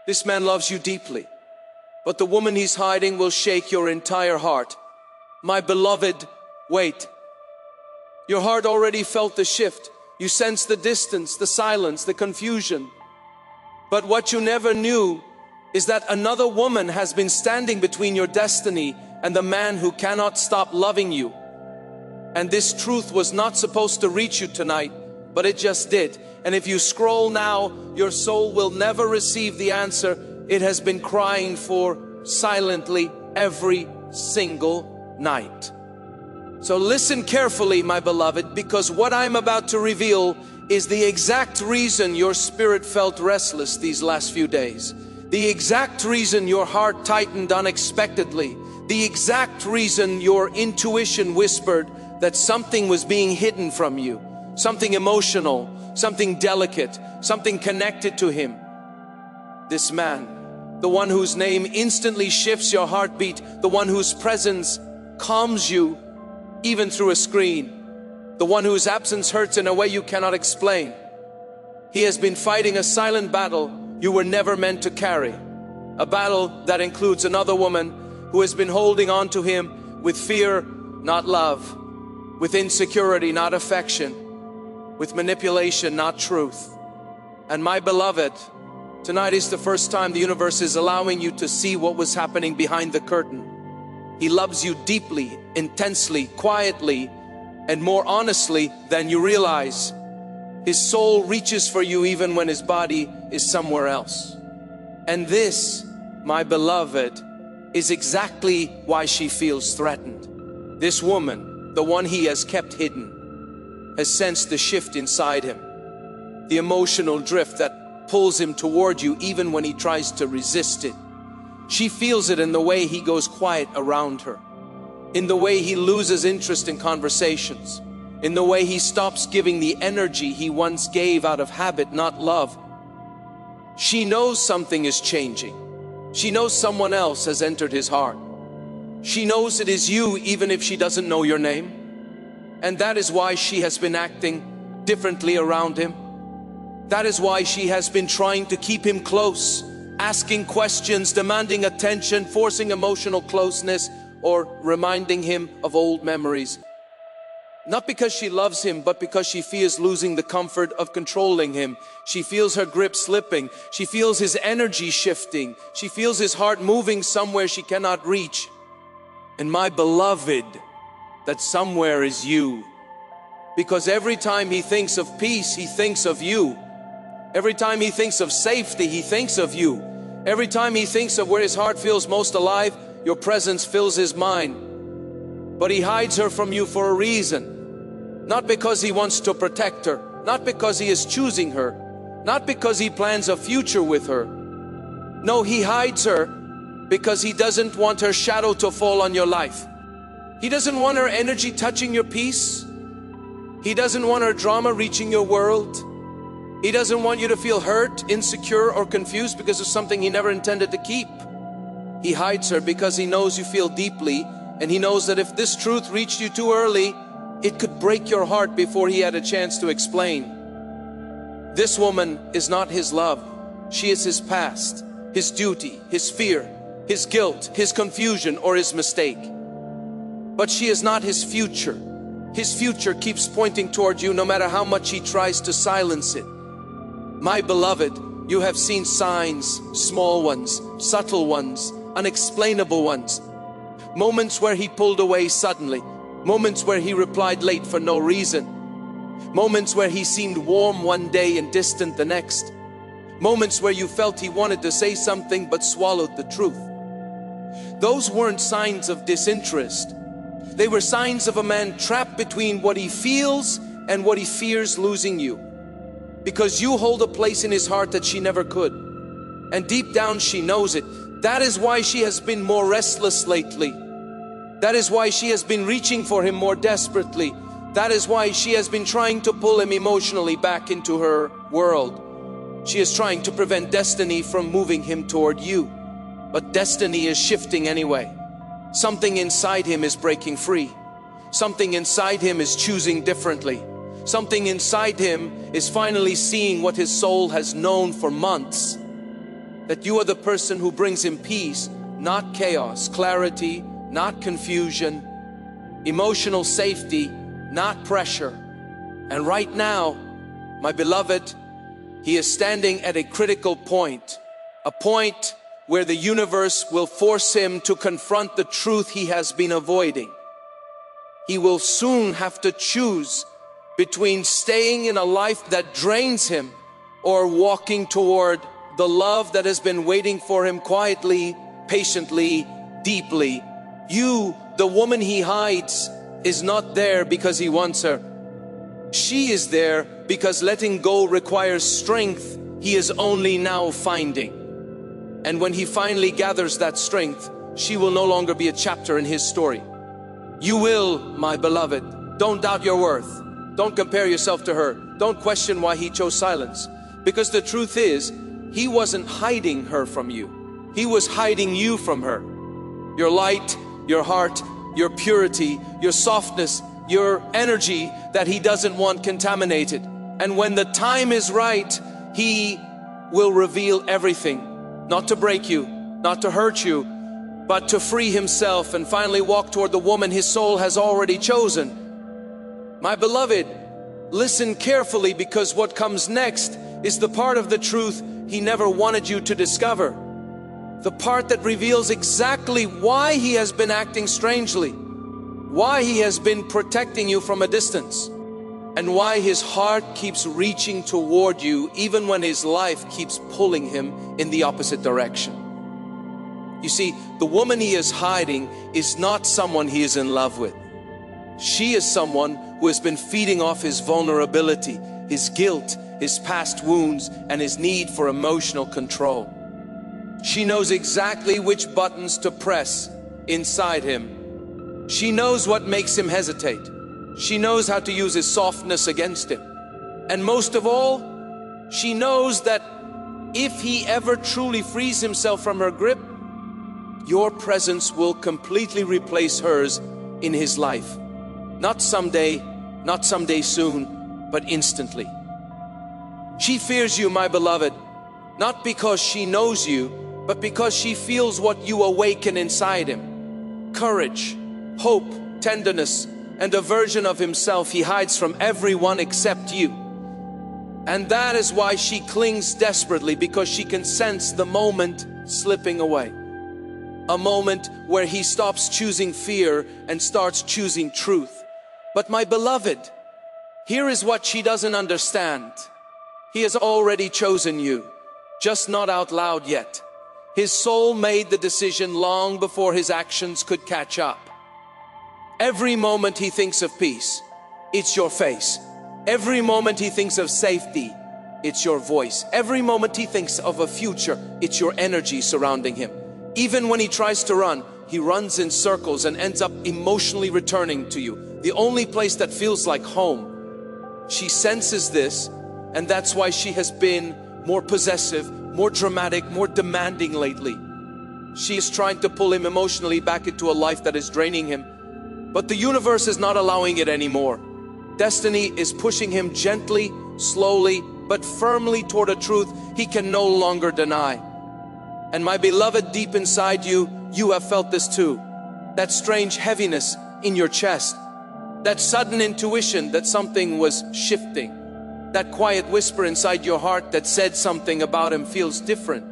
This man loves you deeply, but the woman he's hiding will shake your entire heart. My beloved, wait. Your heart already felt the shift. You sensed the distance, the silence, the confusion. But what you never knew is that another woman has been standing between your destiny and the man who cannot stop loving you. And this truth was not supposed to reach you tonight, but it just did. And if you scroll now, your soul will never receive the answer it has been crying for silently every single night. So listen carefully, my beloved, because what I'm about to reveal is the exact reason your spirit felt restless these last few days. The exact reason your heart tightened unexpectedly. The exact reason your intuition whispered that something was being hidden from you. Something emotional, something delicate, something connected to him. This man, the one whose name instantly shifts your heartbeat, the one whose presence calms you even through a screen, the one whose absence hurts in a way you cannot explain. He has been fighting a silent battle you were never meant to carry. A battle that includes another woman who has been holding on to him with fear, not love, with insecurity, not affection, with manipulation, not truth. And my beloved, tonight is the first time the universe is allowing you to see what was happening behind the curtain. He loves you deeply, intensely, quietly, and more honestly than you realize. His soul reaches for you even when his body is somewhere else. And this, my beloved, is exactly why she feels threatened. This woman, the one he has kept hidden, has sensed the shift inside him. The emotional drift that pulls him toward you even when he tries to resist it. She feels it in the way he goes quiet around her, in the way he loses interest in conversations, in the way he stops giving the energy he once gave out of habit, not love. She knows something is changing. She knows someone else has entered his heart. She knows it is you even if she doesn't know your name. And that is why she has been acting differently around him. That is why she has been trying to keep him close, asking questions, demanding attention, forcing emotional closeness, or reminding him of old memories. Not because she loves him, but because she fears losing the comfort of controlling him. She feels her grip slipping. She feels his energy shifting. She feels his heart moving somewhere she cannot reach. And my beloved, that somewhere is you. Because every time he thinks of peace, he thinks of you. Every time he thinks of safety, he thinks of you. Every time he thinks of where his heart feels most alive, your presence fills his mind. But he hides her from you for a reason. Not because he wants to protect her. Not because he is choosing her. Not because he plans a future with her. No, he hides her because he doesn't want her shadow to fall on your life. He doesn't want her energy touching your peace. He doesn't want her drama reaching your world. He doesn't want you to feel hurt, insecure, or confused because of something he never intended to keep. He hides her because he knows you feel deeply, and he knows that if this truth reached you too early, it could break your heart before he had a chance to explain. This woman is not his love. She is his past, his duty, his fear, his guilt, his confusion, or his mistake. But she is not his future. His future keeps pointing toward you no matter how much he tries to silence it. My beloved, you have seen signs, small ones, subtle ones, unexplainable ones. Moments where he pulled away suddenly. Moments where he replied late for no reason. Moments where he seemed warm one day and distant the next. Moments where you felt he wanted to say something but swallowed the truth. Those weren't signs of disinterest. They were signs of a man trapped between what he feels and what he fears losing you. Because you hold a place in his heart that she never could. And deep down she knows it. That is why she has been more restless lately. That is why she has been reaching for him more desperately. That is why she has been trying to pull him emotionally back into her world. She is trying to prevent destiny from moving him toward you. But destiny is shifting anyway. Something inside him is breaking free. Something inside him is choosing differently. Something inside him is finally seeing what his soul has known for months. That you are the person who brings him peace, not chaos, clarity, not confusion, emotional safety, not pressure. And right now, my beloved, he is standing at a critical point, a point where the universe will force him to confront the truth he has been avoiding. He will soon have to choose between staying in a life that drains him or walking toward the love that has been waiting for him quietly, patiently, deeply. You, the woman he hides, is not there because he wants her. She is there because letting go requires strength he is only now finding. And when he finally gathers that strength, she will no longer be a chapter in his story. You will, my beloved. Don't doubt your worth. Don't compare yourself to her. Don't question why he chose silence. Because the truth is, he wasn't hiding her from you. He was hiding you from her. Your light, your heart, your purity, your softness, your energy that he doesn't want contaminated. And when the time is right, he will reveal everything. Not to break you, not to hurt you, but to free himself and finally walk toward the woman his soul has already chosen. My beloved, listen carefully, because what comes next is the part of the truth he never wanted you to discover. The part that reveals exactly why he has been acting strangely, why he has been protecting you from a distance, and why his heart keeps reaching toward you even when his life keeps pulling him in the opposite direction. You see, the woman he is hiding is not someone he is in love with. She is someone who has been feeding off his vulnerability, his guilt, his past wounds, and his need for emotional control. She knows exactly which buttons to press inside him. She knows what makes him hesitate. She knows how to use his softness against him. And most of all, she knows that if he ever truly frees himself from her grip, your presence will completely replace hers in his life. Not someday, not someday soon, but instantly. She fears you, my beloved, not because she knows you, but because she feels what you awaken inside him. Courage, hope, tenderness, and a version of himself he hides from everyone except you. And that is why she clings desperately, because she can sense the moment slipping away. A moment where he stops choosing fear and starts choosing truth. But my beloved, here is what she doesn't understand. He has already chosen you, just not out loud yet. His soul made the decision long before his actions could catch up. Every moment he thinks of peace, it's your face. Every moment he thinks of safety, it's your voice. Every moment he thinks of a future, it's your energy surrounding him. Even when he tries to run, he runs in circles and ends up emotionally returning to you, the only place that feels like home. She senses this, and that's why she has been more possessive, more dramatic, more demanding lately. She is trying to pull him emotionally back into a life that is draining him. But the universe is not allowing it anymore. Destiny is pushing him gently, slowly, but firmly toward a truth he can no longer deny. And my beloved, deep inside you, you have felt this too. That strange heaviness in your chest. That sudden intuition that something was shifting. That quiet whisper inside your heart that said something about him feels different.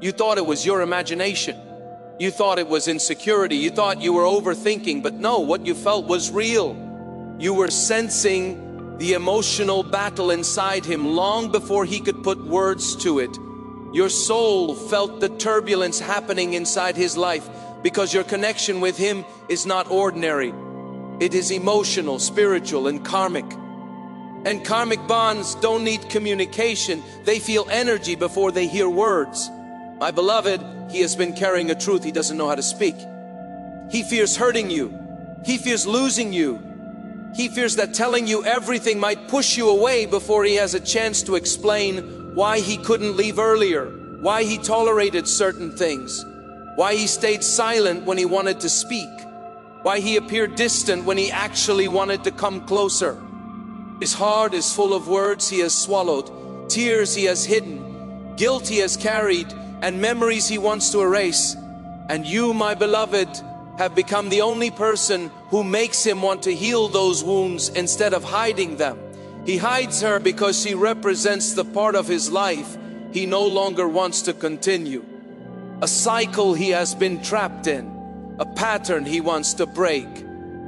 You thought it was your imagination. You thought it was insecurity. You thought you were overthinking, but no, what you felt was real. You were sensing the emotional battle inside him long before he could put words to it. Your soul felt the turbulence happening inside his life because your connection with him is not ordinary. It is emotional, spiritual, and karmic. And karmic bonds don't need communication. They feel energy before they hear words. My beloved, he has been carrying a truth he doesn't know how to speak. He fears hurting you. He fears losing you. He fears that telling you everything might push you away before he has a chance to explain why he couldn't leave earlier, why he tolerated certain things. Why he stayed silent when he wanted to speak. Why he appeared distant when he actually wanted to come closer. His heart is full of words he has swallowed, tears he has hidden, guilt he has carried, and memories he wants to erase. And you, my beloved, have become the only person who makes him want to heal those wounds instead of hiding them. He hides her because she represents the part of his life he no longer wants to continue. A cycle he has been trapped in, a pattern he wants to break,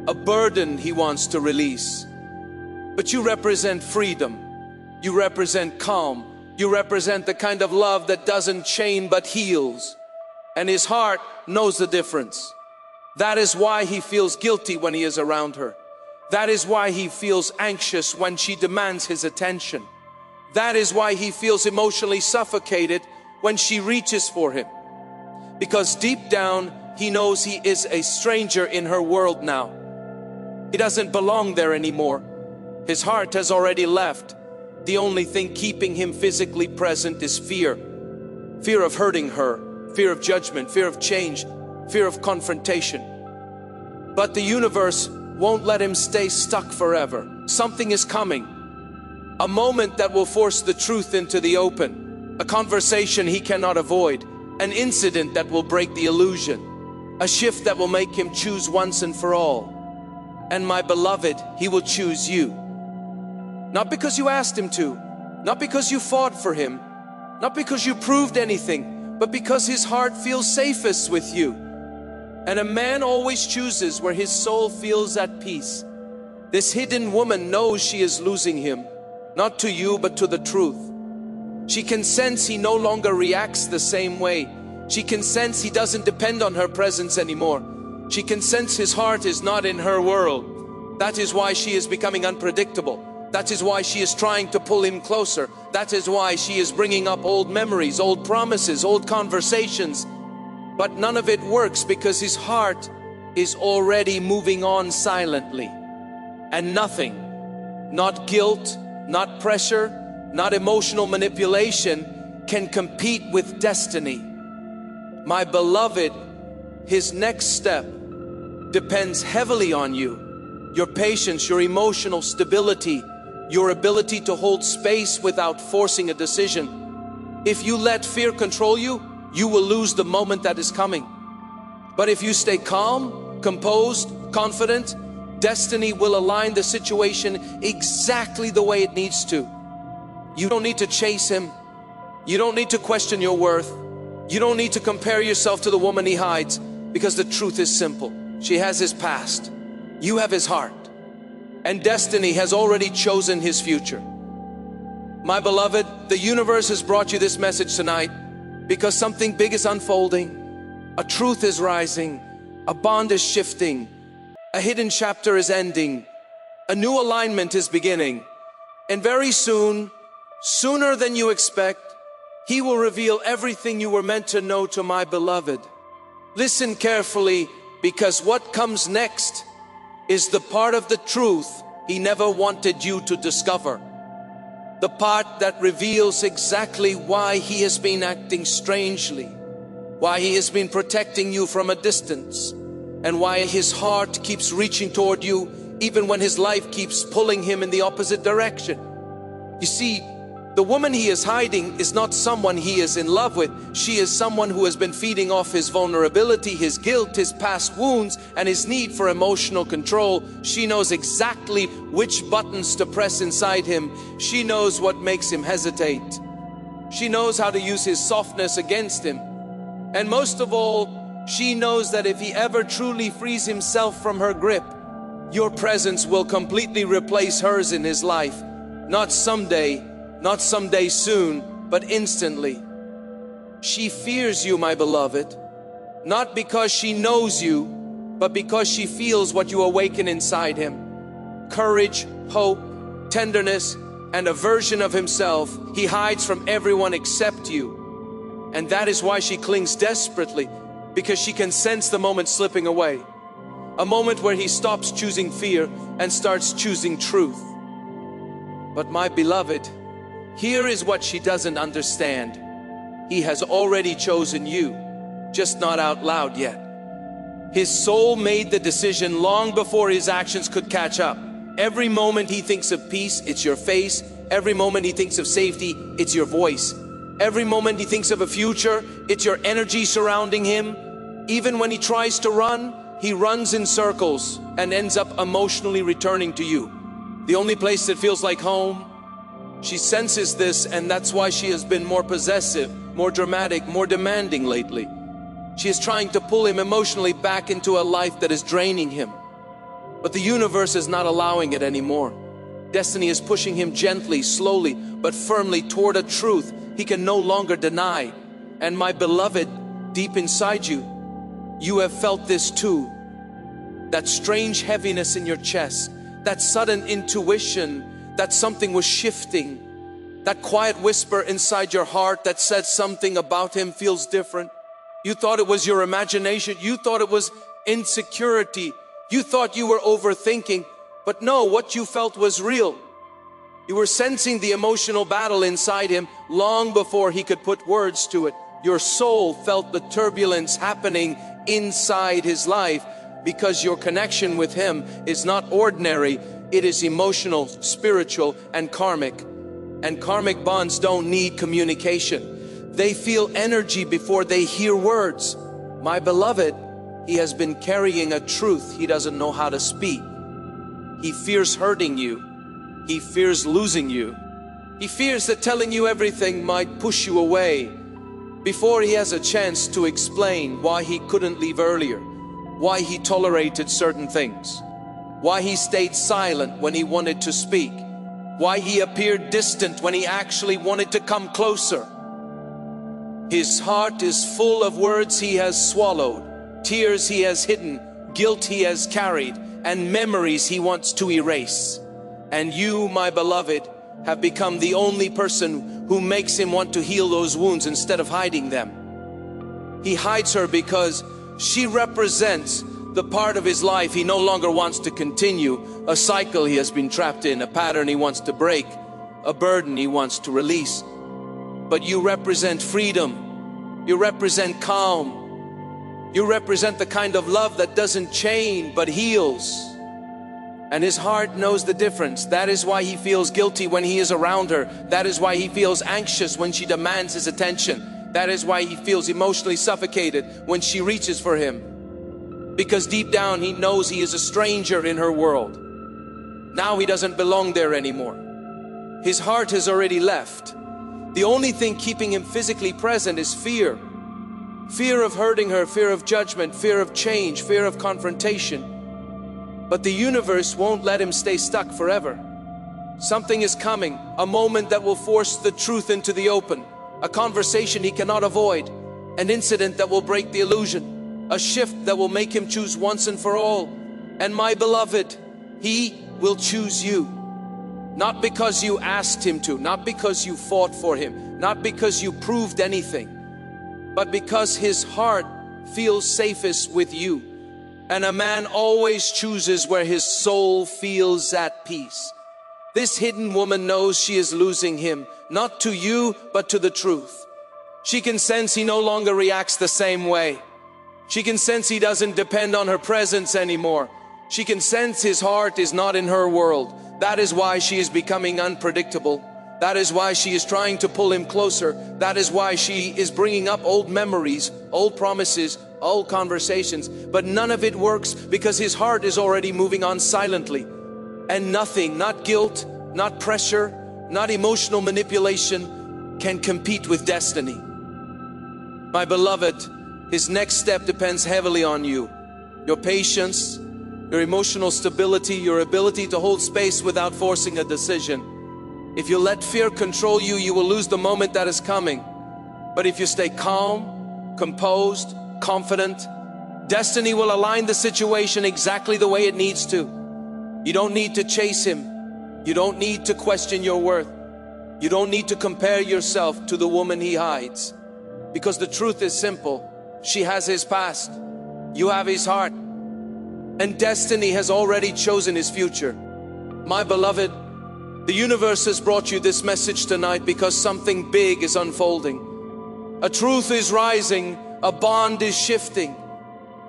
a burden he wants to release. But you represent freedom, you represent calm, you represent the kind of love that doesn't chain but heals. And his heart knows the difference. That is why he feels guilty when he is around her. That is why he feels anxious when she demands his attention. That is why he feels emotionally suffocated when she reaches for him. Because deep down, he knows he is a stranger in her world now. He doesn't belong there anymore. His heart has already left. The only thing keeping him physically present is fear. Fear of hurting her, fear of judgment, fear of change, fear of confrontation. But the universe won't let him stay stuck forever. Something is coming. A moment that will force the truth into the open. A conversation he cannot avoid. An incident that will break the illusion. A shift that will make him choose once and for all. And my beloved, he will choose you. Not because you asked him to. Not because you fought for him. Not because you proved anything. But because his heart feels safest with you. And a man always chooses where his soul feels at peace. This hidden woman knows she is losing him. Not to you, but to the truth. She can sense he no longer reacts the same way. She can sense he doesn't depend on her presence anymore. She can sense his heart is not in her world. That is why she is becoming unpredictable. That is why she is trying to pull him closer. That is why she is bringing up old memories, old promises, old conversations. But none of it works because his heart is already moving on silently. And nothing, not guilt, not pressure, not emotional manipulation, can compete with destiny. My beloved, his next step depends heavily on you. Your patience, your emotional stability, your ability to hold space without forcing a decision. If you let fear control you, you will lose the moment that is coming. But if you stay calm, composed, confident, destiny will align the situation exactly the way it needs to. You don't need to chase him. You don't need to question your worth. You don't need to compare yourself to the woman he hides, because the truth is simple. She has his past. You have his heart. And destiny has already chosen his future. My beloved, the universe has brought you this message tonight because something big is unfolding. A truth is rising. A bond is shifting. A hidden chapter is ending. A new alignment is beginning. And very soon, sooner than you expect, he will reveal everything you were meant to know to my beloved. Listen carefully, because what comes next is the part of the truth he never wanted you to discover. The part that reveals exactly why he has been acting strangely, why he has been protecting you from a distance, and why his heart keeps reaching toward you even when his life keeps pulling him in the opposite direction. You see, the woman he is hiding is not someone he is in love with. She is someone who has been feeding off his vulnerability, his guilt, his past wounds, and his need for emotional control. She knows exactly which buttons to press inside him. She knows what makes him hesitate. She knows how to use his softness against him. And most of all, she knows that if he ever truly frees himself from her grip, your presence will completely replace hers in his life. Not someday, not someday soon, but instantly. She fears you, my beloved, not because she knows you, but because she feels what you awaken inside him. Courage, hope, tenderness, and a version of himself he hides from everyone except you. And that is why she clings desperately, because she can sense the moment slipping away. A moment where he stops choosing fear and starts choosing truth. But my beloved, here is what she doesn't understand. He has already chosen you. just not out loud yet. His soul made the decision long before his actions could catch up. Every moment he thinks of peace, it's your face. Every moment he thinks of safety, it's your voice. Every moment he thinks of a future, it's your energy surrounding him. Even when he tries to run, he runs in circles and ends up emotionally returning to you. The only place that feels like home. She senses this, and that's why she has been more possessive, more dramatic, more demanding lately. She is trying to pull him emotionally back into a life that is draining him. But the universe is not allowing it anymore. Destiny is pushing him gently, slowly, but firmly toward a truth he can no longer deny. And my beloved, deep inside you, you have felt this too. That strange heaviness in your chest, that sudden intuition that something was shifting, that quiet whisper inside your heart that said something about him feels different. You thought it was your imagination. You thought it was insecurity. You thought you were overthinking. But no, what you felt was real. You were sensing the emotional battle inside him long before he could put words to it. Your soul felt the turbulence happening inside his life because your connection with him is not ordinary. It is emotional, spiritual, and karmic. And karmic bonds don't need communication. They feel energy before they hear words. My beloved, he has been carrying a truth he doesn't know how to speak. He fears hurting you. He fears losing you. He fears that telling you everything might push you away before he has a chance to explain why he couldn't leave earlier, why he tolerated certain things, why he stayed silent when he wanted to speak, why he appeared distant when he actually wanted to come closer. His heart is full of words he has swallowed, tears he has hidden, guilt he has carried, and memories he wants to erase. And you, my beloved, have become the only person who makes him want to heal those wounds instead of hiding them. He hides her because she represents the part of his life he no longer wants to continue, a cycle he has been trapped in, a pattern he wants to break, a burden he wants to release. But you represent freedom. You represent calm. You represent the kind of love that doesn't chain but heals. And his heart knows the difference. That is why he feels guilty when he is around her. That is why he feels anxious when she demands his attention. That is why he feels emotionally suffocated when she reaches for him. Because deep down he knows he is a stranger in her world. Now he doesn't belong there anymore. His heart has already left. The only thing keeping him physically present is fear. Fear of hurting her, fear of judgment, fear of change, fear of confrontation. But the universe won't let him stay stuck forever. Something is coming, a moment that will force the truth into the open, a conversation he cannot avoid, an incident that will break the illusion, a shift that will make him choose once and for all. And my beloved, he will choose you. Not because you asked him to, not because you fought for him, not because you proved anything, but because his heart feels safest with you. And a man always chooses where his soul feels at peace. This hidden woman knows she is losing him, not to you, but to the truth. She can sense he no longer reacts the same way. She can sense he doesn't depend on her presence anymore. She can sense his heart is not in her world. That is why she is becoming unpredictable. That is why she is trying to pull him closer. That is why she is bringing up old memories, old promises, old conversations. But none of it works because his heart is already moving on silently. And nothing, not guilt, not pressure, not emotional manipulation can compete with destiny. My beloved, his next step depends heavily on you. Your patience, your emotional stability, your ability to hold space without forcing a decision. If you let fear control you, you will lose the moment that is coming. But if you stay calm, composed, confident, destiny will align the situation exactly the way it needs to. You don't need to chase him. You don't need to question your worth. You don't need to compare yourself to the woman he hides. Because the truth is simple. She has his past. You have his heart. And destiny has already chosen his future. My beloved, the universe has brought you this message tonight because something big is unfolding. A truth is rising, A bond is shifting.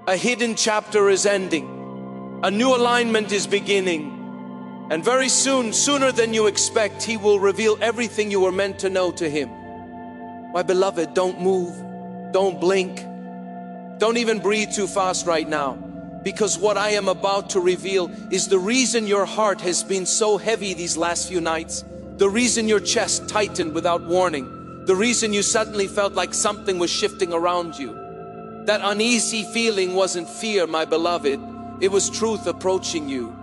A hidden chapter is ending. A new alignment is beginning. And very soon, sooner than you expect, He will reveal everything you were meant to know to Him. My beloved, don't move. Don't blink. Don't even breathe too fast right now. Because what I am about to reveal is the reason your heart has been so heavy these last few nights. The reason your chest tightened without warning. The reason you suddenly felt like something was shifting around you. That uneasy feeling wasn't fear, my beloved. It was truth approaching you.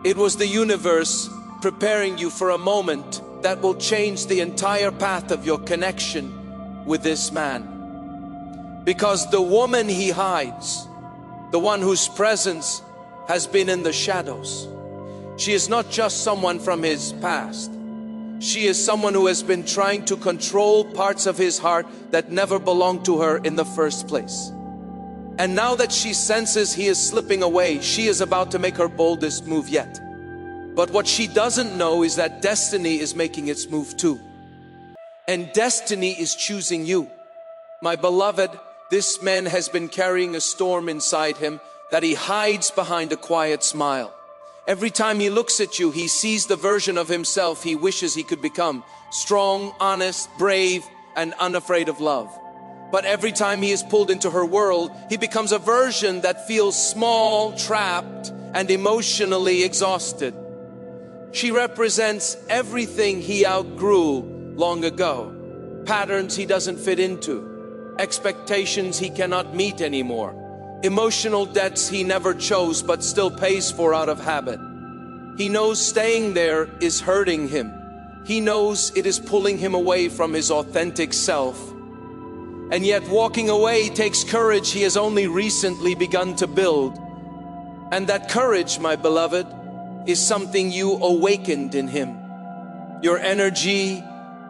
It was the universe preparing you for a moment that will change the entire path of your connection with this man. Because the woman he hides, the one whose presence has been in the shadows, she is not just someone from his past. She is someone who has been trying to control parts of his heart that never belonged to her in the first place. And now that she senses he is slipping away, she is about to make her boldest move yet. But what she doesn't know is that destiny is making its move too. And destiny is choosing you. My beloved, this man has been carrying a storm inside him that he hides behind a quiet smile. Every time he looks at you, he sees the version of himself he wishes he could become. Strong, honest, brave, and unafraid of love. But every time he is pulled into her world, he becomes a version that feels small, trapped, and emotionally exhausted. She represents everything he outgrew long ago. Patterns he doesn't fit into. Expectations he cannot meet anymore. Emotional debts he never chose but still pays for out of habit. He knows staying there is hurting him. He knows it is pulling him away from his authentic self. And yet walking away takes courage he has only recently begun to build. And that courage, my beloved, is something you awakened in him. Your energy,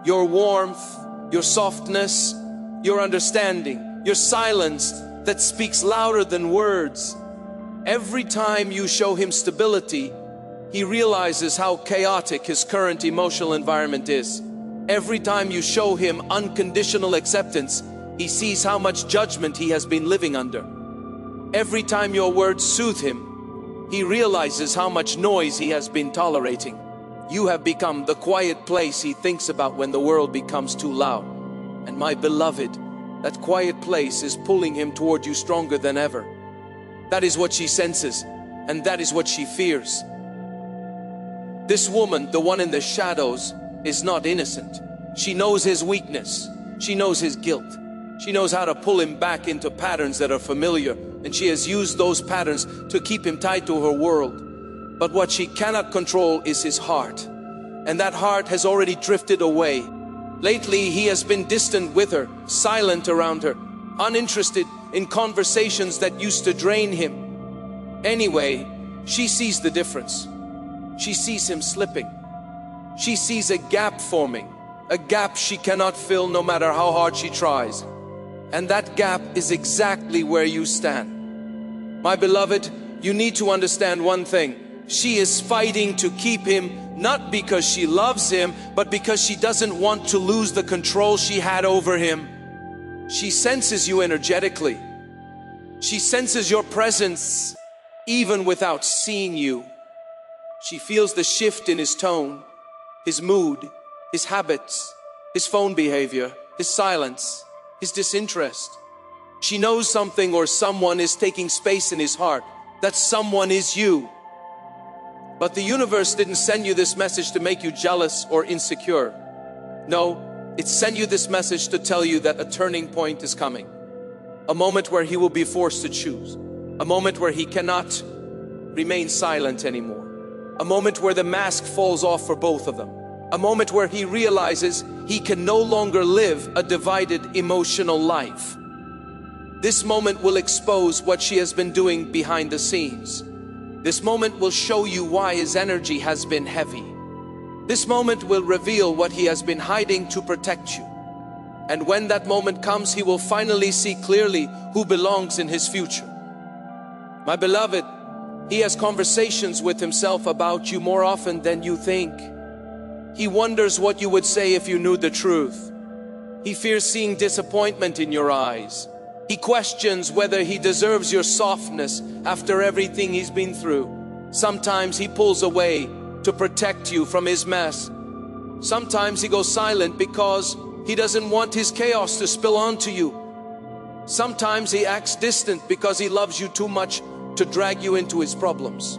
your warmth, your softness, your understanding, your silence that speaks louder than words. Every time you show him stability, he realizes how chaotic his current emotional environment is. Every time you show him unconditional acceptance, he sees how much judgment he has been living under. Every time your words soothe him, he realizes how much noise he has been tolerating. You have become the quiet place he thinks about when the world becomes too loud. And my beloved, that quiet place is pulling him toward you stronger than ever. That is what she senses, and that is what she fears. This woman, the one in the shadows, is not innocent. She knows his weakness. She knows his guilt. She knows how to pull him back into patterns that are familiar, and she has used those patterns to keep him tied to her world. But what she cannot control is his heart, and that heart has already drifted away. Lately, he has been distant with her, silent around her, uninterested in conversations that used to drain him. Anyway, she sees the difference. She sees him slipping. She sees a gap forming, a gap she cannot fill no matter how hard she tries. And that gap is exactly where you stand. My beloved, you need to understand one thing. She is fighting to keep him, not because she loves him, but because she doesn't want to lose the control she had over him. She senses you energetically. She senses your presence even without seeing you. She feels the shift in his tone, his mood, his habits, his phone behavior, his silence, his disinterest. She knows something or someone is taking space in his heart. That someone is you. But the universe didn't send you this message to make you jealous or insecure. No, it sent you this message to tell you that a turning point is coming. A moment where he will be forced to choose. A moment where he cannot remain silent anymore. A moment where the mask falls off for both of them. A moment where he realizes he can no longer live a divided emotional life. This moment will expose what she has been doing behind the scenes. This moment will show you why his energy has been heavy. This moment will reveal what he has been hiding to protect you. And when that moment comes, he will finally see clearly who belongs in his future. My beloved, he has conversations with himself about you more often than you think. He wonders what you would say if you knew the truth. He fears seeing disappointment in your eyes. He questions whether he deserves your softness after everything he's been through. Sometimes he pulls away to protect you from his mess. Sometimes he goes silent because he doesn't want his chaos to spill onto you. Sometimes he acts distant because he loves you too much to drag you into his problems.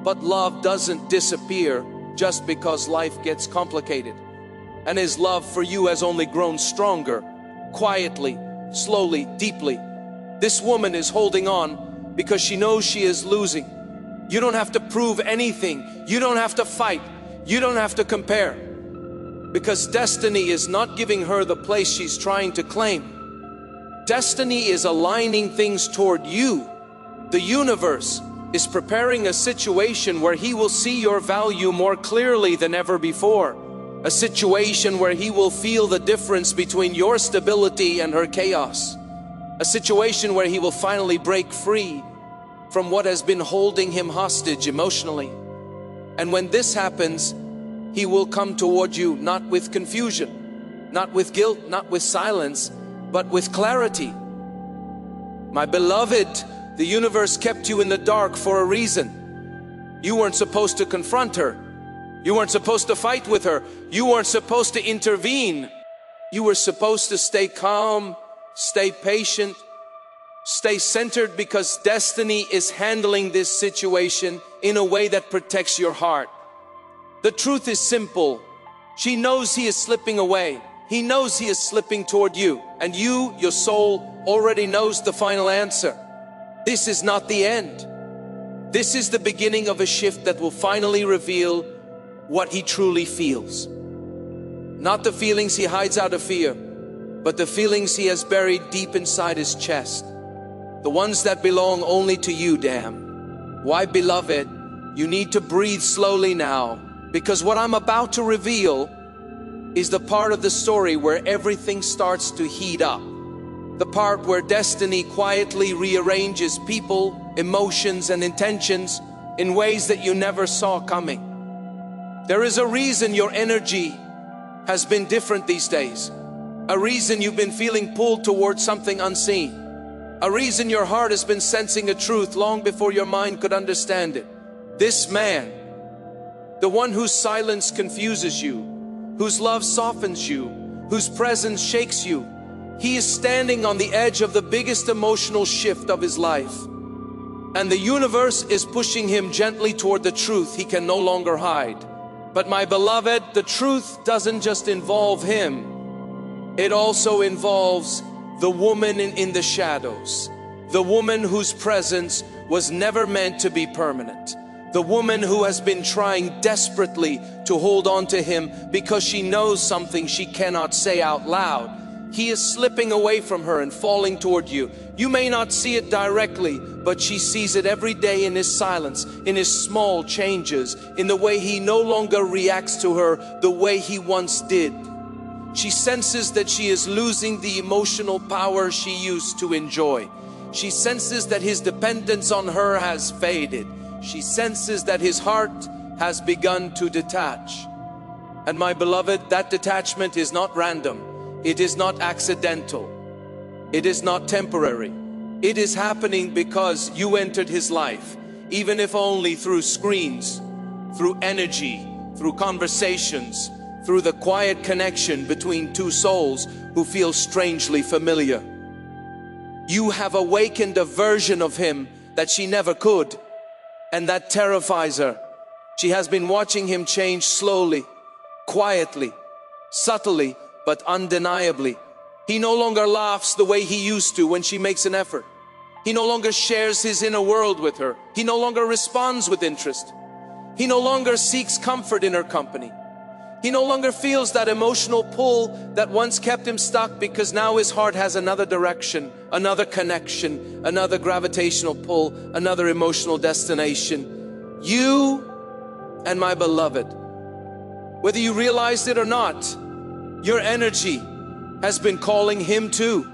But love doesn't disappear just because life gets complicated. And his love for you has only grown stronger, quietly, slowly, deeply. This woman is holding on because she knows she is losing. You don't have to prove anything. You don't have to fight. You don't have to compare. Because destiny is not giving her the place she's trying to claim. Destiny is aligning things toward you. The universe is preparing a situation where he will see your value more clearly than ever before. A situation where he will feel the difference between your stability and her chaos. A situation where he will finally break free from what has been holding him hostage emotionally. And when this happens, he will come toward you not with confusion, not with guilt, not with silence, but with clarity. My beloved, the universe kept you in the dark for a reason. You weren't supposed to confront her. You weren't supposed to fight with her. You weren't supposed to intervene. You were supposed to stay calm, stay patient, stay centered, because destiny is handling this situation in a way that protects your heart. The truth is simple. She knows he is slipping away. He knows he is slipping toward you. And you, your soul, already knows the final answer. This is not the end. This is the beginning of a shift that will finally reveal what he truly feels. Not the feelings he hides out of fear, but the feelings he has buried deep inside his chest. The ones that belong only to you, damn. Why, beloved, you need to breathe slowly now, because what I'm about to reveal is the part of the story where everything starts to heat up. The part where destiny quietly rearranges people, emotions, and intentions in ways that you never saw coming. There is a reason your energy has been different these days. A reason you've been feeling pulled towards something unseen. A reason your heart has been sensing a truth long before your mind could understand it. This man, the one whose silence confuses you, whose love softens you, whose presence shakes you, he is standing on the edge of the biggest emotional shift of his life. And the universe is pushing him gently toward the truth he can no longer hide. But my beloved, the truth doesn't just involve him. It also involves the woman in the shadows. The woman whose presence was never meant to be permanent. The woman who has been trying desperately to hold on to him because she knows something she cannot say out loud. He is slipping away from her and falling toward you. You may not see it directly, but she sees it every day in his silence, in his small changes, in the way he no longer reacts to her the way he once did. She senses that she is losing the emotional power she used to enjoy. She senses that his dependence on her has faded. She senses that his heart has begun to detach. And my beloved, that detachment is not random. It is not accidental. It is not temporary. It is happening because you entered his life, even if only through screens, through energy, through conversations, through the quiet connection between two souls who feel strangely familiar. You have awakened a version of him that she never could, and that terrifies her. She has been watching him change slowly, quietly, subtly, but undeniably. He no longer laughs the way he used to when she makes an effort. He no longer shares his inner world with her. He no longer responds with interest. He no longer seeks comfort in her company. He no longer feels that emotional pull that once kept him stuck, because now his heart has another direction, another connection, another gravitational pull, another emotional destination. You and my beloved, whether you realized it or not, your energy has been calling him too.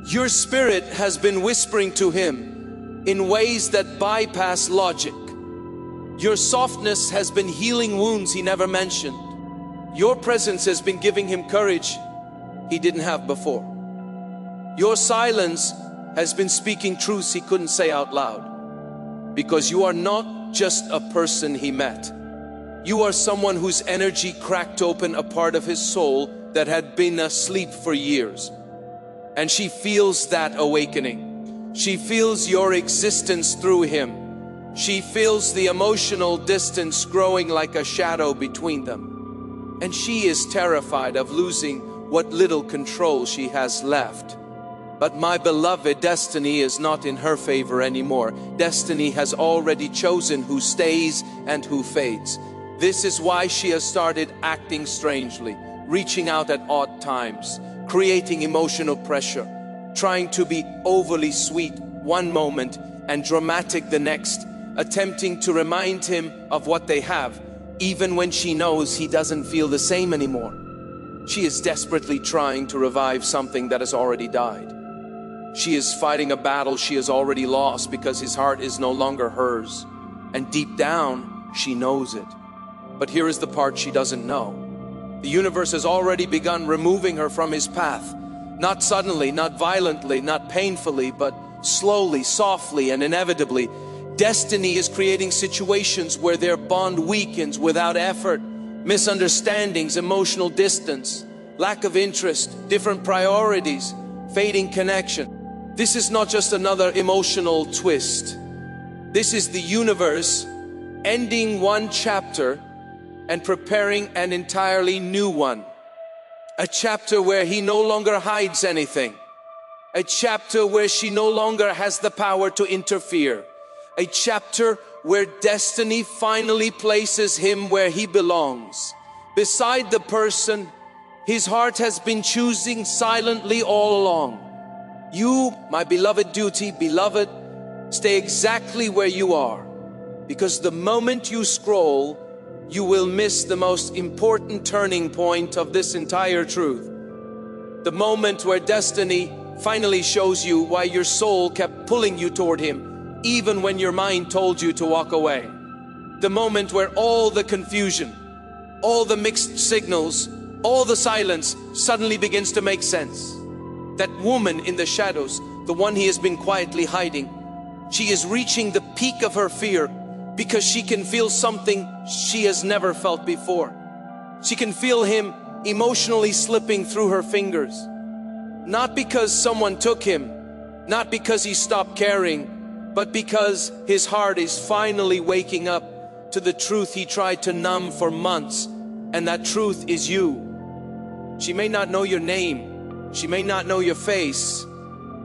Your spirit has been whispering to him in ways that bypass logic. Your softness has been healing wounds he never mentioned. Your presence has been giving him courage he didn't have before. Your silence has been speaking truths he couldn't say out loud. Because you are not just a person he met. You are someone whose energy cracked open a part of his soul that had been asleep for years. And she feels that awakening. She feels your existence through him. She feels the emotional distance growing like a shadow between them. And she is terrified of losing what little control she has left. But my beloved, destiny is not in her favor anymore. Destiny has already chosen who stays and who fades. This is why she has started acting strangely, reaching out at odd times, creating emotional pressure, trying to be overly sweet one moment and dramatic the next, attempting to remind him of what they have, even when she knows he doesn't feel the same anymore. She is desperately trying to revive something that has already died. She is fighting a battle she has already lost because his heart is no longer hers. And deep down, she knows it. But here is the part she doesn't know. The universe has already begun removing her from his path. Not suddenly, not violently, not painfully, but slowly, softly, and inevitably. Destiny is creating situations where their bond weakens without effort. Misunderstandings, emotional distance, lack of interest, different priorities, fading connection. This is not just another emotional twist. This is the universe ending one chapter and preparing an entirely new one. A chapter where he no longer hides anything. A chapter where she no longer has the power to interfere. A chapter where destiny finally places him where he belongs. Beside the person his heart has been choosing silently all along. You, my beloved beloved, stay exactly where you are. Because the moment you scroll, you will miss the most important turning point of this entire truth. The moment where destiny finally shows you why your soul kept pulling you toward him, even when your mind told you to walk away. The moment where all the confusion, all the mixed signals, all the silence suddenly begins to make sense. That woman in the shadows, the one he has been quietly hiding, she is reaching the peak of her fear because she can feel something she has never felt before. She can feel him emotionally slipping through her fingers. Not because someone took him, not because he stopped caring, but because his heart is finally waking up to the truth he tried to numb for months, and that truth is you. She may not know your name, she may not know your face,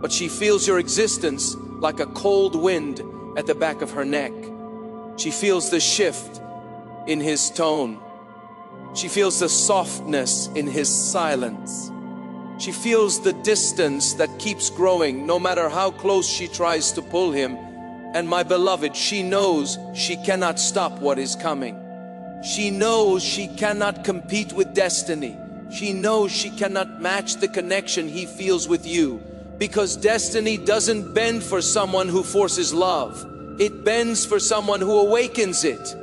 but she feels your existence like a cold wind at the back of her neck. She feels the shift in his tone. She feels the softness in his silence. She feels the distance that keeps growing no matter how close she tries to pull him. And my beloved, she knows she cannot stop what is coming. She knows she cannot compete with destiny. She knows she cannot match the connection he feels with you. Because destiny doesn't bend for someone who forces love. It bends for someone who awakens it.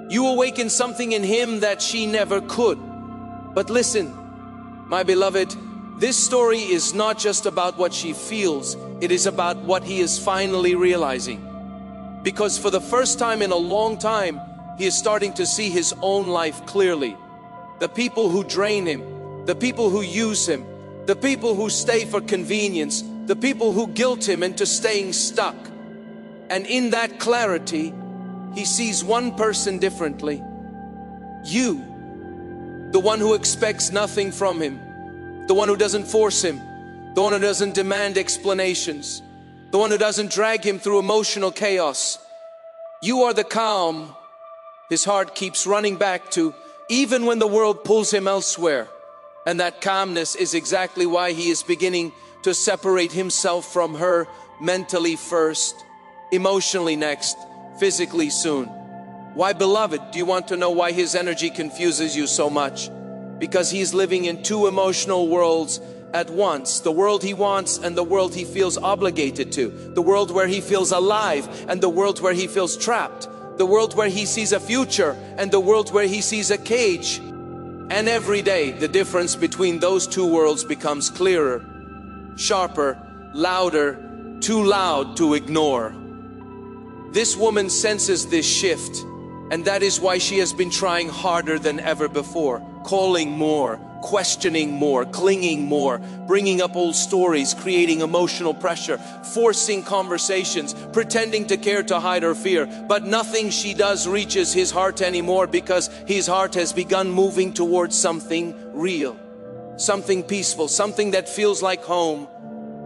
You awaken something in him that she never could. But listen, my beloved, this story is not just about what she feels. It is about what he is finally realizing. Because for the first time in a long time, he is starting to see his own life clearly. The people who drain him, the people who use him, the people who stay for convenience, the people who guilt him into staying stuck. And in that clarity, he sees one person differently. You, the one who expects nothing from him, the one who doesn't force him, the one who doesn't demand explanations, the one who doesn't drag him through emotional chaos. You are the calm his heart keeps running back to, even when the world pulls him elsewhere. And that calmness is exactly why he is beginning to separate himself from her mentally first, emotionally next, physically soon. Why, beloved, do you want to know why his energy confuses you so much? Because he's living in two emotional worlds at once. The world he wants and the world he feels obligated to. The world where he feels alive and the world where he feels trapped. The world where he sees a future and the world where he sees a cage. And every day the difference between those two worlds becomes clearer. sharper, louder, too loud to ignore. This woman senses this shift, and that is why she has been trying harder than ever before, calling more, questioning more, clinging more, bringing up old stories, creating emotional pressure, forcing conversations, pretending to care to hide her fear. But nothing she does reaches his heart anymore, because his heart has begun moving towards something real, something peaceful, something that feels like home.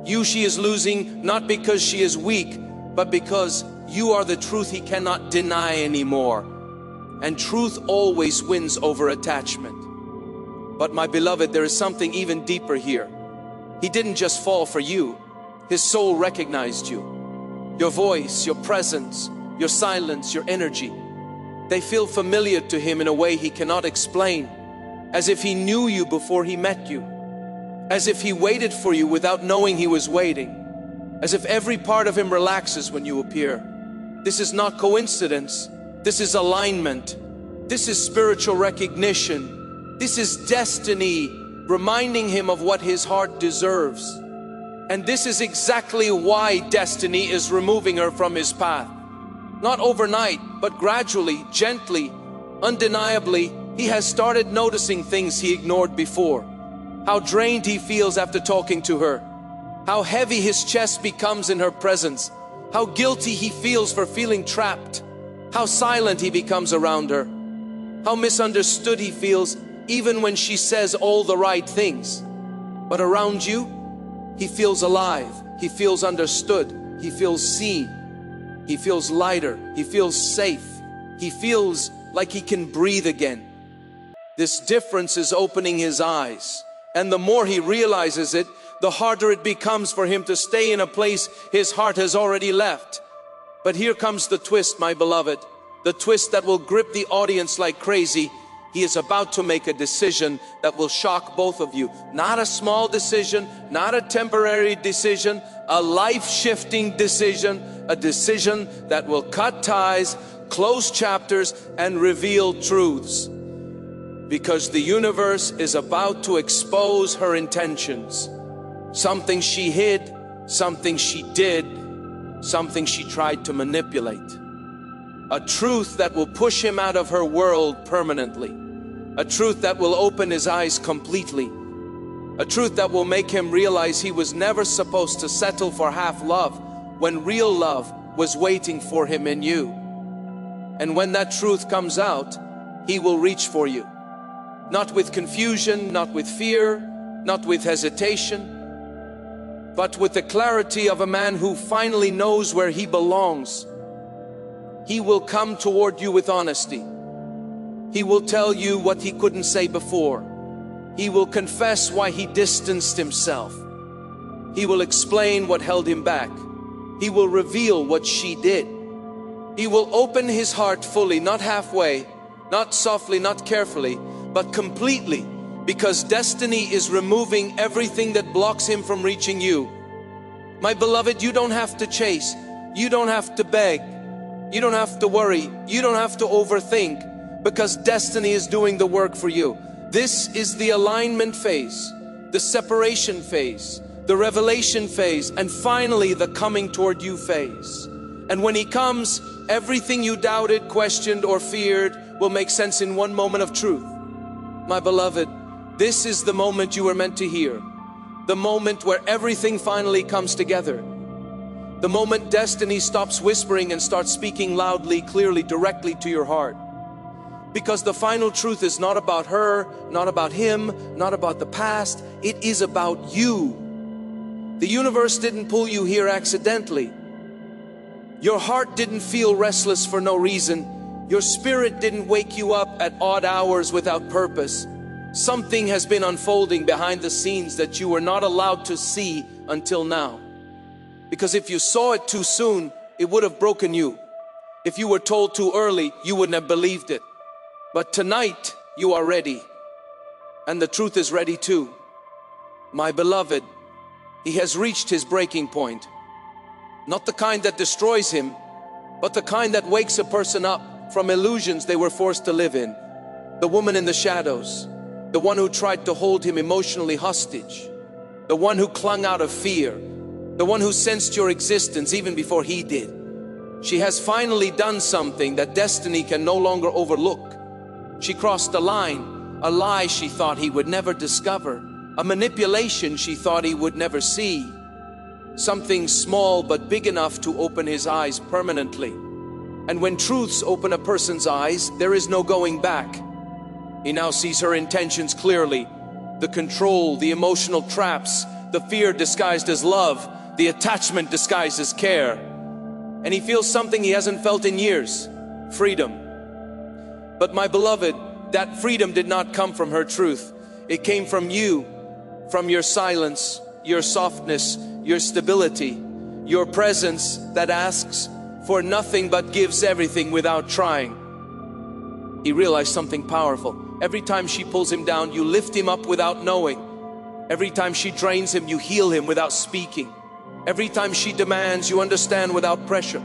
You she is losing, not because she is weak, but because you are the truth he cannot deny anymore. And truth always wins over attachment. But my beloved, there is something even deeper here. He didn't just fall for you. His soul recognized you. Your voice, your presence, your silence, your energy. They feel familiar to him in a way he cannot explain. As if he knew you before he met you. As if he waited for you without knowing he was waiting. As if every part of him relaxes when you appear. This is not coincidence. This is alignment. This is spiritual recognition. This is destiny reminding him of what his heart deserves. And this is exactly why destiny is removing her from his path. Not overnight, but gradually, gently, undeniably, he has started noticing things he ignored before. How drained he feels after talking to her. How heavy his chest becomes in her presence. How guilty he feels for feeling trapped. How silent he becomes around her. How misunderstood he feels even when she says all the right things. But around you, he feels alive. He feels understood. He feels seen. He feels lighter. He feels safe. He feels like he can breathe again. This difference is opening his eyes. And the more he realizes it, the harder it becomes for him to stay in a place his heart has already left. But here comes the twist, my beloved. The twist that will grip the audience like crazy. He is about to make a decision that will shock both of you. Not a small decision, not a temporary decision, a life-shifting decision, a decision that will cut ties, close chapters, and reveal truths. Because the universe is about to expose her intentions. Something she hid, something she did, something she tried to manipulate. A truth that will push him out of her world permanently. A truth that will open his eyes completely. A truth that will make him realize he was never supposed to settle for half love when real love was waiting for him in you. And when that truth comes out, he will reach for you. Not with confusion, not with fear, not with hesitation, but with the clarity of a man who finally knows where he belongs. He will come toward you with honesty. He will tell you what he couldn't say before. He will confess why he distanced himself. He will explain what held him back. He will reveal what she did. He will open his heart fully, not halfway, not softly, not carefully, but completely, because destiny is removing everything that blocks him from reaching you. My beloved, you don't have to chase. You don't have to beg. You don't have to worry. You don't have to overthink, because destiny is doing the work for you. This is the alignment phase, the separation phase, the revelation phase, and finally the coming toward you phase. And when he comes, everything you doubted, questioned, or feared will make sense in one moment of truth. My beloved, this is the moment you were meant to hear. The moment where everything finally comes together. The moment destiny stops whispering and starts speaking loudly, clearly, directly to your heart. Because the final truth is not about her, not about him, not about the past. It is about you. The universe didn't pull you here accidentally. Your heart didn't feel restless for no reason. Your spirit didn't wake you up at odd hours without purpose. Something has been unfolding behind the scenes that you were not allowed to see until now. Because if you saw it too soon, it would have broken you. If you were told too early, you wouldn't have believed it. But tonight, you are ready. And the truth is ready too. My beloved, he has reached his breaking point. Not the kind that destroys him, but the kind that wakes a person up from illusions they were forced to live in. The woman in the shadows, the one who tried to hold him emotionally hostage, the one who clung out of fear, the one who sensed your existence even before he did. She has finally done something that destiny can no longer overlook. She crossed a line, a lie she thought he would never discover, a manipulation she thought he would never see. Something small but big enough to open his eyes permanently. And when truths open a person's eyes, there is no going back. He now sees her intentions clearly. The control, the emotional traps, the fear disguised as love, the attachment disguised as care. And he feels something he hasn't felt in years: freedom. But my beloved, that freedom did not come from her truth. It came from you, from your silence, your softness, your stability, your presence that asks for nothing but gives everything without trying. He realized something powerful. Every time she pulls him down, you lift him up without knowing. Every time she drains him, you heal him without speaking. Every time she demands, you understand without pressure.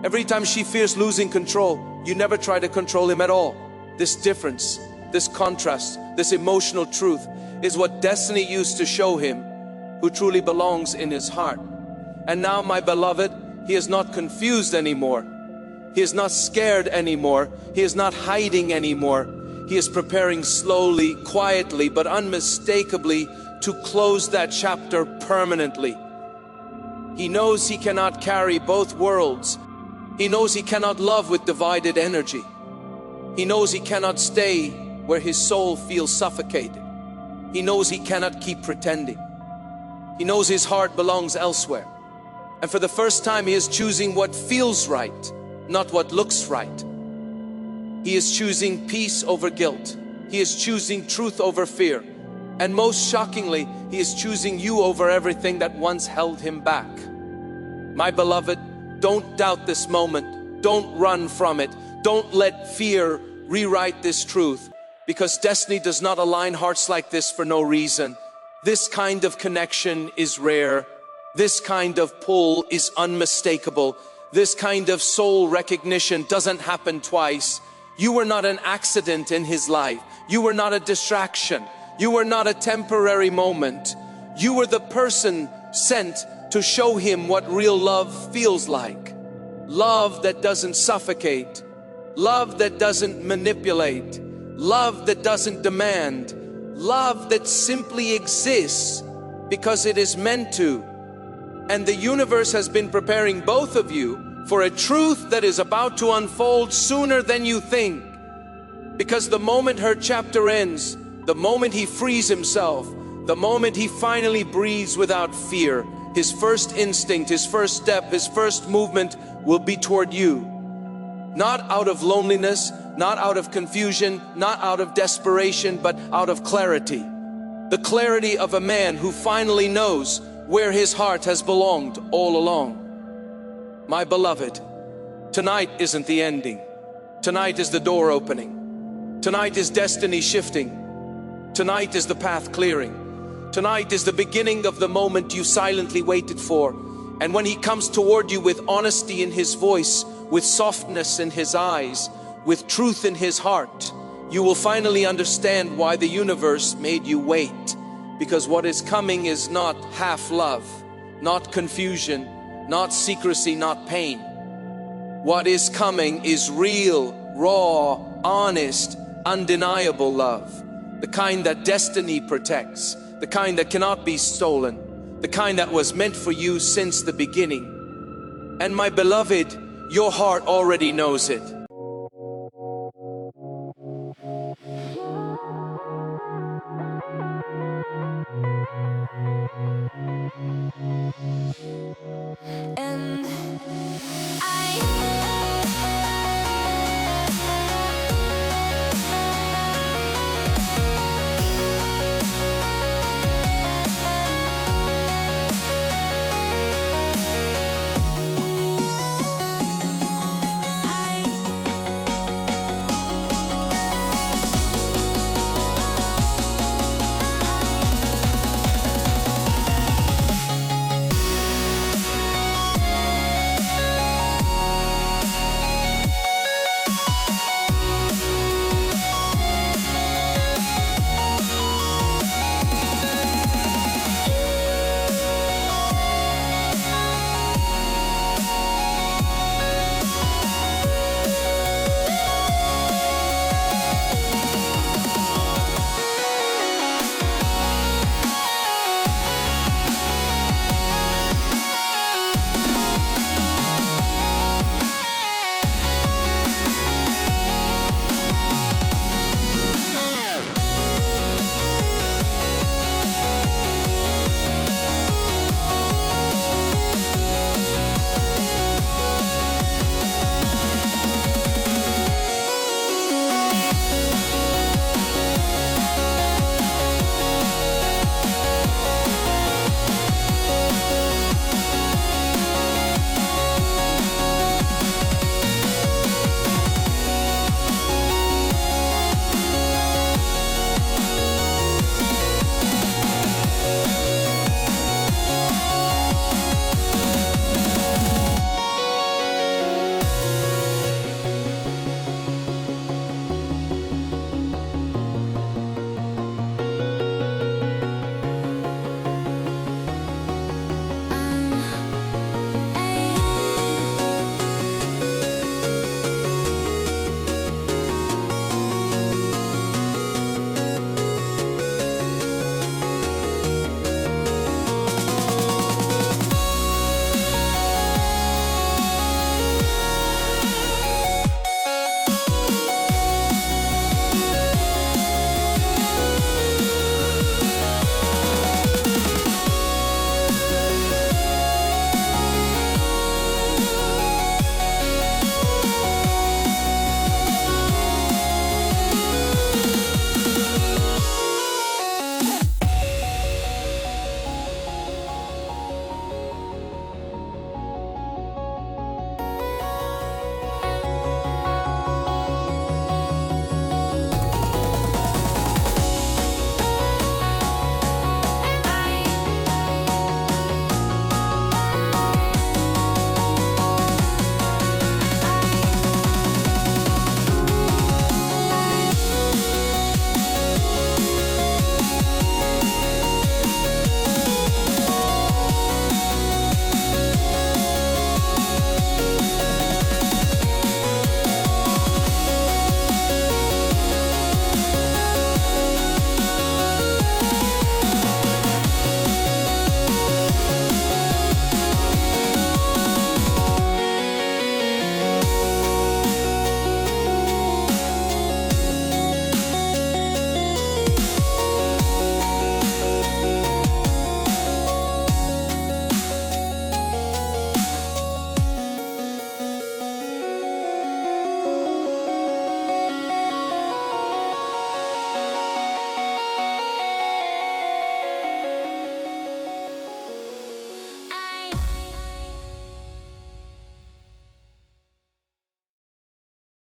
Every time she fears losing control, you never try to control him at all. This difference, this contrast, this emotional truth is what destiny used to show him who truly belongs in his heart. And now, my beloved, he is not confused anymore. He is not scared anymore. He is not hiding anymore. He is preparing slowly, quietly, but unmistakably to close that chapter permanently. He knows he cannot carry both worlds. He knows he cannot love with divided energy. He knows he cannot stay where his soul feels suffocated. He knows he cannot keep pretending. He knows his heart belongs elsewhere. And for the first time, he is choosing what feels right, not what looks right. He is choosing peace over guilt. He is choosing truth over fear. And most shockingly, he is choosing you over everything that once held him back. My beloved, don't doubt this moment. Don't run from it. Don't let fear rewrite this truth, because destiny does not align hearts like this for no reason. This kind of connection is rare. This kind of pull is unmistakable. This kind of soul recognition doesn't happen twice. You were not an accident in his life. You were not a distraction. You were not a temporary moment. You were the person sent to show him what real love feels like. Love that doesn't suffocate. Love that doesn't manipulate. Love that doesn't demand. Love that simply exists because it is meant to. And the universe has been preparing both of you for a truth that is about to unfold sooner than you think. Because the moment her chapter ends, the moment he frees himself, the moment he finally breathes without fear, his first instinct, his first step, his first movement will be toward you. Not out of loneliness, not out of confusion, not out of desperation, but out of clarity. The clarity of a man who finally knows where his heart has belonged all along. My beloved, tonight isn't the ending. Tonight is the door opening. Tonight is destiny shifting. Tonight is the path clearing. Tonight is the beginning of the moment you silently waited for. And when he comes toward you with honesty in his voice, with softness in his eyes, with truth in his heart, you will finally understand why the universe made you wait. Because what is coming is not half love, not confusion, not secrecy, not pain. What is coming is real, raw, honest, undeniable love. The kind that destiny protects, the kind that cannot be stolen, the kind that was meant for you since the beginning. And my beloved, your heart already knows it.